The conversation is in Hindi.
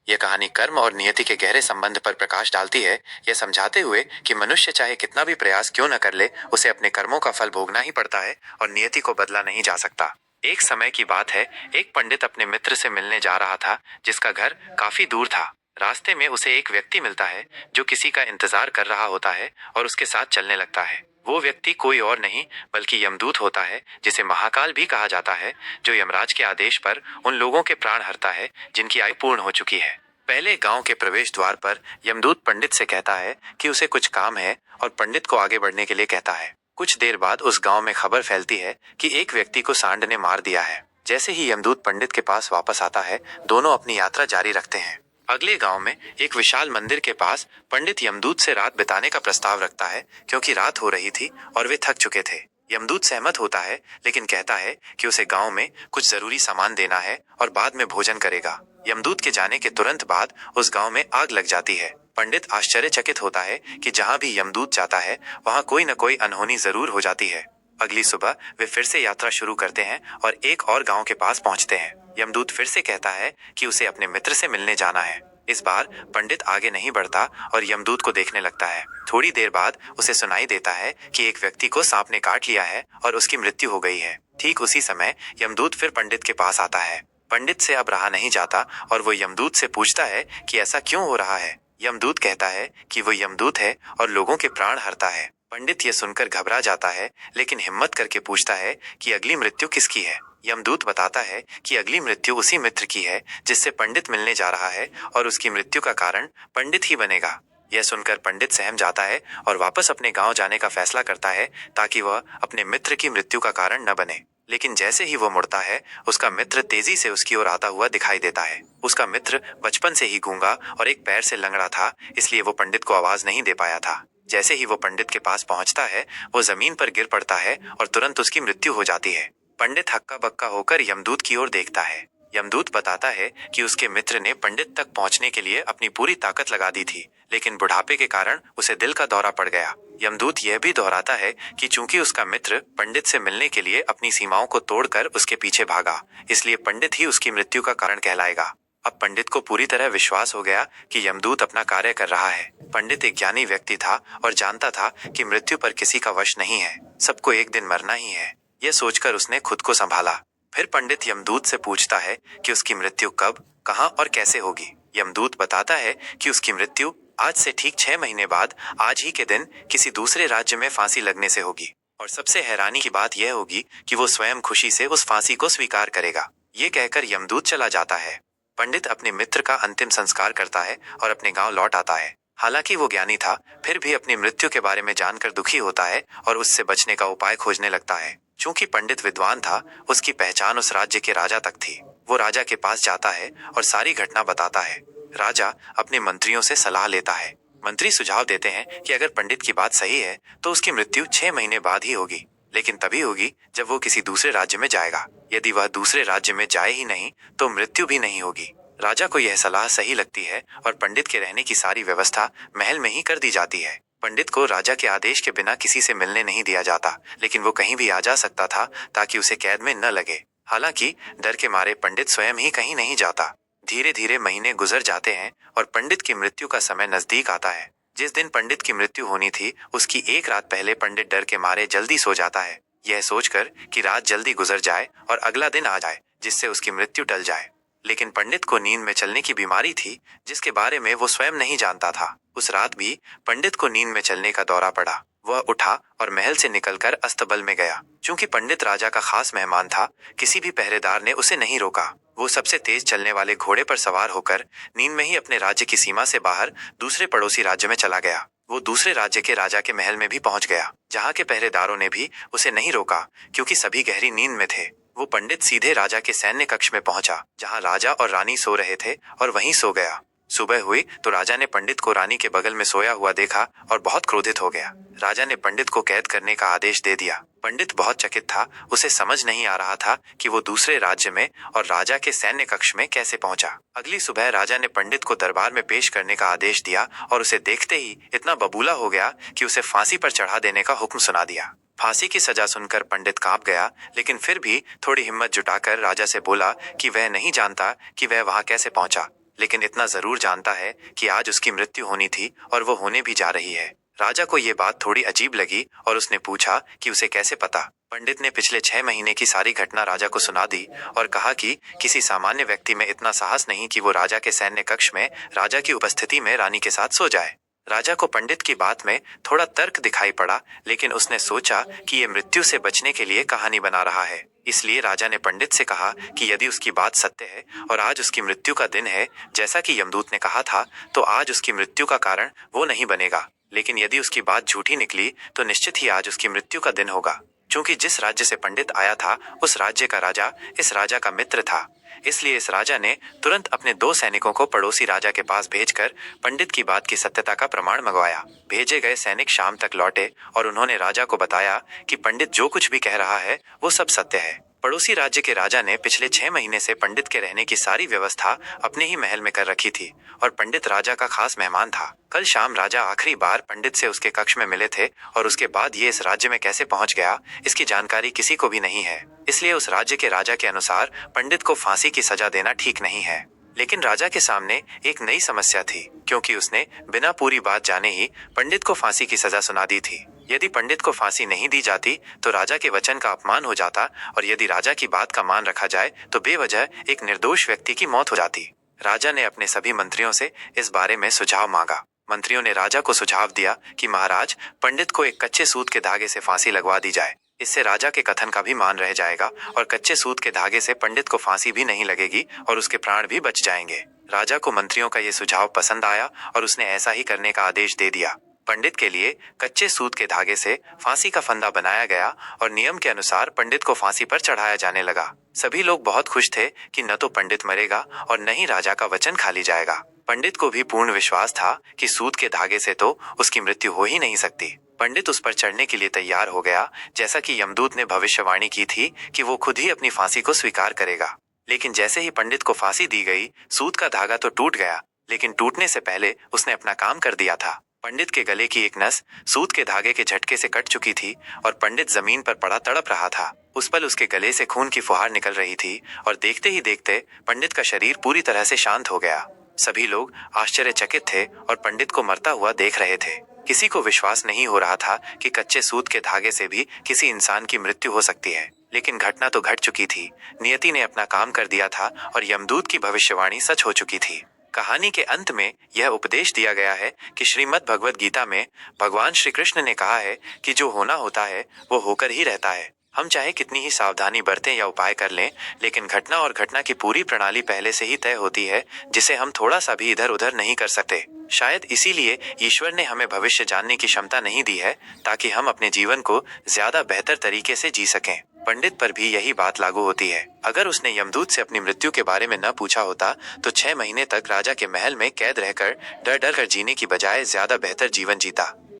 यह कहानी कर्म और नियति के गहरे संबंध पर प्रकाश डालती है, यह समझाते हुए कि मनुष्य चाहे कितना भी प्रयास क्यों न कर ले, उसे अपने कर्मों का फल भोगना ही पड़ता है और नियति को बदला नहीं जा सकता। एक समय की बात है, एक पंडित अपने मित्र से मिलने जा रहा था, जिसका घर काफी दूर था। रास्ते में उसे एक व्यक्ति मिलता है जो किसी का इंतजार कर रहा होता है और उसके साथ चलने लगता है। वो व्यक्ति कोई और नहीं बल्कि यमदूत होता है, जिसे महाकाल भी कहा जाता है, जो यमराज के आदेश पर उन लोगों के प्राण हरता है जिनकी आयु पूर्ण हो चुकी है। पहले गांव के प्रवेश द्वार पर यमदूत पंडित से कहता है कि उसे कुछ काम है और पंडित को आगे बढ़ने के लिए कहता है। कुछ देर बाद उस गांव में खबर फैलती है कि एक व्यक्ति को सांड ने मार दिया है। जैसे ही यमदूत पंडित के पास वापस आता है, दोनों अपनी यात्रा जारी रखते हैं। अगले गांव में एक विशाल मंदिर के पास पंडित यमदूत से रात बिताने का प्रस्ताव रखता है, क्योंकि रात हो रही थी और वे थक चुके थे। यमदूत सहमत होता है, लेकिन कहता है कि उसे गांव में कुछ जरूरी सामान देना है और बाद में भोजन करेगा। यमदूत के जाने के तुरंत बाद उस गांव में आग लग जाती है। पंडित आश्चर्यचकित होता है कि जहां भी यमदूत जाता है, वहां कोई न कोई अनहोनी जरूर हो जाती है। अगली सुबह वे फिर से यात्रा शुरू करते हैं और एक और गांव के पास पहुंचते हैं। यमदूत फिर से कहता है कि उसे अपने मित्र से मिलने जाना है। इस बार पंडित आगे नहीं बढ़ता और यमदूत को देखने लगता है। थोड़ी देर बाद उसे सुनाई देता है कि एक व्यक्ति को सांप ने काट लिया है और उसकी मृत्यु हो गई है। ठीक उसी समय यमदूत फिर पंडित के पास आता है। पंडित से अब रहा नहीं जाता और वो यमदूत से पूछता है कि ऐसा क्यों हो रहा है। यमदूत कहता है कि वो यमदूत है और लोगों के प्राण हरता है। पंडित ये सुनकर घबरा जाता है, लेकिन हिम्मत करके पूछता है कि अगली मृत्यु किसकी है। यमदूत बताता है कि अगली मृत्यु उसी मित्र की है जिससे पंडित मिलने जा रहा है और उसकी मृत्यु का कारण पंडित ही बनेगा। यह सुनकर पंडित सहम जाता है और वापस अपने गांव जाने का फैसला करता है, ताकि वह अपने मित्र की मृत्यु का कारण न बने। लेकिन जैसे ही वो मुड़ता है, उसका मित्र तेजी से उसकी ओर आता हुआ दिखाई देता है। उसका मित्र बचपन से ही गूंगा और एक पैर से लंगड़ा था, इसलिए वो पंडित को आवाज नहीं दे पाया था। जैसे ही वो पंडित के पास पहुंचता है, वो जमीन पर गिर पड़ता है और तुरंत उसकी मृत्यु हो जाती है। पंडित हक्का बक्का होकर यमदूत की ओर देखता है। यमदूत बताता है कि उसके मित्र ने पंडित तक पहुंचने के लिए अपनी पूरी ताकत लगा दी थी, लेकिन बुढ़ापे के कारण उसे दिल का दौरा पड़ गया। यमदूत यह भी दोहराता है कि चूंकि उसका मित्र पंडित से मिलने के लिए अपनी सीमाओं को तोड़कर उसके पीछे भागा, इसलिए पंडित ही उसकी मृत्यु का कारण कहलाएगा। अब पंडित को पूरी तरह विश्वास हो गया कि यमदूत अपना कार्य कर रहा है। पंडित एक ज्ञानी व्यक्ति था और जानता था कि मृत्यु पर किसी का वश नहीं है, सबको एक दिन मरना ही है। यह सोचकर उसने खुद को संभाला। फिर पंडित यमदूत से पूछता है कि उसकी मृत्यु कब, कहाँ और कैसे होगी। यमदूत बताता है कि उसकी मृत्यु आज से ठीक 6 महीने बाद आज ही के दिन किसी दूसरे राज्य में फांसी लगने से होगी। और सबसे हैरानी की बात यह होगी कि वो स्वयं खुशी से उस फांसी को स्वीकार करेगा। ये कहकर यमदूत चला जाता है। पंडित अपने मित्र का अंतिम संस्कार करता है और अपने गांव लौट आता है। हालांकि वो ज्ञानी था, फिर भी अपनी मृत्यु के बारे में जानकर दुखी होता है और उससे बचने का उपाय खोजने लगता है। चूंकि पंडित विद्वान था, उसकी पहचान उस राज्य के राजा तक थी। वो राजा के पास जाता है और सारी घटना बताता है। राजा अपने मंत्रियों से सलाह लेता है। मंत्री सुझाव देते हैं कि अगर पंडित की बात सही है तो उसकी मृत्यु 6 महीने बाद ही होगी, लेकिन तभी होगी जब वो किसी दूसरे राज्य में जाएगा। यदि वह दूसरे राज्य में जाए ही नहीं तो मृत्यु भी नहीं होगी। राजा को यह सलाह सही लगती है और पंडित के रहने की सारी व्यवस्था महल में ही कर दी जाती है। पंडित को राजा के आदेश के बिना किसी से मिलने नहीं दिया जाता, लेकिन वो कहीं भी आ जा सकता था ताकि उसे कैद में न लगे। हालांकि डर के मारे पंडित स्वयं ही कहीं नहीं जाता। धीरे धीरे महीने गुजर जाते हैं और पंडित की मृत्यु का समय नजदीक आता है। जिस दिन पंडित की मृत्यु होनी थी, उसकी एक रात पहले पंडित डर के मारे जल्दी सो जाता है, यह सोचकर कि रात जल्दी गुजर जाए और अगला दिन आ जाए, जिससे उसकी मृत्यु टल जाए। लेकिन पंडित को नींद में चलने की बीमारी थी, जिसके बारे में वो स्वयं नहीं जानता था। उस रात भी पंडित को नींद में चलने का दौरा पड़ा। वह उठा और महल से निकलकर अस्तबल में गया। चूंकि पंडित राजा का खास मेहमान था, किसी भी पहरेदार ने उसे नहीं रोका। वो सबसे तेज चलने वाले घोड़े पर सवार होकर नींद में ही अपने राज्य की सीमा से बाहर दूसरे पड़ोसी राज्य में चला गया। वो दूसरे राज्य के राजा के महल में भी पहुंच गया, जहाँ के पहरेदारों ने भी उसे नहीं रोका, क्योंकि सभी गहरी नींद में थे। वो पंडित सीधे राजा के सैन्य कक्ष में पहुंचा, जहाँ राजा और रानी सो रहे थे, और वहीं सो गया। सुबह हुई तो राजा ने पंडित को रानी के बगल में सोया हुआ देखा और बहुत क्रोधित हो गया। राजा ने पंडित को कैद करने का आदेश दे दिया। पंडित बहुत चकित था, उसे समझ नहीं आ रहा था कि वो दूसरे राज्य में और राजा के सैन्य कक्ष में कैसे पहुंचा। अगली सुबह राजा ने पंडित को दरबार में पेश करने का आदेश दिया और उसे देखते ही इतना बबूला हो गया कि उसे फांसी पर चढ़ा देने का हुक्म सुना दिया। फांसी की सजा सुनकर पंडित कांप गया, लेकिन फिर भी थोड़ी हिम्मत जुटाकर राजा से बोला कि वह नहीं जानता कि वह वहां कैसे पहुंचा। लेकिन इतना जरूर जानता है कि आज उसकी मृत्यु होनी थी और वो होने भी जा रही है। राजा को ये बात थोड़ी अजीब लगी और उसने पूछा कि उसे कैसे पता। पंडित ने पिछले 6 महीने की सारी घटना राजा को सुना दी और कहा कि किसी सामान्य व्यक्ति में इतना साहस नहीं कि वो राजा के सैन्य कक्ष में राजा की उपस्थिति में रानी के साथ सो जाए। राजा को पंडित की बात में थोड़ा तर्क दिखाई पड़ा, लेकिन उसने सोचा कि ये मृत्यु से बचने के लिए कहानी बना रहा है। इसलिए राजा ने पंडित से कहा कि यदि उसकी बात सत्य है और आज उसकी मृत्यु का दिन है, जैसा कि यमदूत ने कहा था, तो आज उसकी मृत्यु का कारण वो नहीं बनेगा। लेकिन यदि उसकी बात झूठी निकली तो निश्चित ही आज उसकी मृत्यु का दिन होगा। क्योंकि जिस राज्य से पंडित आया था उस राज्य का राजा इस राजा का मित्र था, इसलिए इस राजा ने तुरंत अपने 2 सैनिकों को पड़ोसी राजा के पास भेजकर पंडित की बात की सत्यता का प्रमाण मंगवाया। भेजे गए सैनिक शाम तक लौटे और उन्होंने राजा को बताया कि पंडित जो कुछ भी कह रहा है वो सब सत्य है। पड़ोसी राज्य के राजा ने पिछले 6 महीने से पंडित के रहने की सारी व्यवस्था अपने ही महल में कर रखी थी और पंडित राजा का खास मेहमान था। कल शाम राजा आखिरी बार पंडित से उसके कक्ष में मिले थे और उसके बाद ये इस राज्य में कैसे पहुंच गया, इसकी जानकारी किसी को भी नहीं है। इसलिए उस राज्य के राजा के अनुसार पंडित को फांसी की सजा देना ठीक नहीं है। लेकिन राजा के सामने एक नई समस्या थी, क्योंकि उसने बिना पूरी बात जाने ही पंडित को फांसी की सजा सुना दी थी। यदि पंडित को फांसी नहीं दी जाती तो राजा के वचन का अपमान हो जाता और यदि राजा की बात का मान रखा जाए तो बेवजह एक निर्दोष व्यक्ति की मौत हो जाती। राजा ने अपने सभी मंत्रियों से इस बारे में सुझाव मांगा। मंत्रियों ने राजा को सुझाव दिया कि महाराज, पंडित को एक कच्चे सूत के धागे से फांसी लगवा दी जाए। इससे राजा के कथन का भी मान रह जाएगा और कच्चे सूत के धागे से पंडित को फांसी भी नहीं लगेगी और उसके प्राण भी बच जाएंगे। राजा को मंत्रियों का ये सुझाव पसंद आया और उसने ऐसा ही करने का आदेश दे दिया। पंडित के लिए कच्चे सूत के धागे से फांसी का फंदा बनाया गया और नियम के अनुसार पंडित को फांसी पर चढ़ाया जाने लगा। सभी लोग बहुत खुश थे कि न तो पंडित मरेगा और न ही राजा का वचन खाली जाएगा। पंडित को भी पूर्ण विश्वास था कि सूत के धागे से तो उसकी मृत्यु हो ही नहीं सकती। पंडित उस पर चढ़ने के लिए तैयार हो गया, जैसा कि यमदूत ने भविष्यवाणी की थी कि वो खुद ही अपनी फांसी को स्वीकार करेगा। लेकिन जैसे ही पंडित को फांसी दी गई, सूत का धागा तो टूट गया, लेकिन टूटने से पहले उसने अपना काम कर दिया था। पंडित के गले की एक नस सूत के धागे के झटके से कट चुकी थी और पंडित जमीन पर पड़ा तड़प रहा था। उस पल उसके गले से खून की फुहार निकल रही थी और देखते ही देखते पंडित का शरीर पूरी तरह से शांत हो गया। सभी लोग आश्चर्यचकित थे और पंडित को मरता हुआ देख रहे थे। किसी को विश्वास नहीं हो रहा था कि कच्चे सूत के धागे से भी किसी इंसान की मृत्यु हो सकती है। लेकिन घटना तो घट चुकी थी। नियति ने अपना काम कर दिया था और यमदूत की भविष्यवाणी सच हो चुकी थी। कहानी के अंत में यह उपदेश दिया गया है कि श्रीमद् भगवद गीता में भगवान श्री कृष्ण ने कहा है कि जो होना होता है वो होकर ही रहता है। हम चाहे कितनी ही सावधानी बरतें या उपाय कर लें, लेकिन घटना और घटना की पूरी प्रणाली पहले से ही तय होती है, जिसे हम थोड़ा सा भी इधर उधर नहीं कर सकते। शायद इसीलिए ईश्वर ने हमें भविष्य जानने की क्षमता नहीं दी है, ताकि हम अपने जीवन को ज्यादा बेहतर तरीके से जी सकें। पंडित पर भी यही बात लागू होती है। अगर उसने यमदूत से अपनी मृत्यु के बारे में न पूछा होता तो 6 महीने तक राजा के महल में कैद रहकर डर डर कर जीने की बजाय ज्यादा बेहतर जीवन जीता।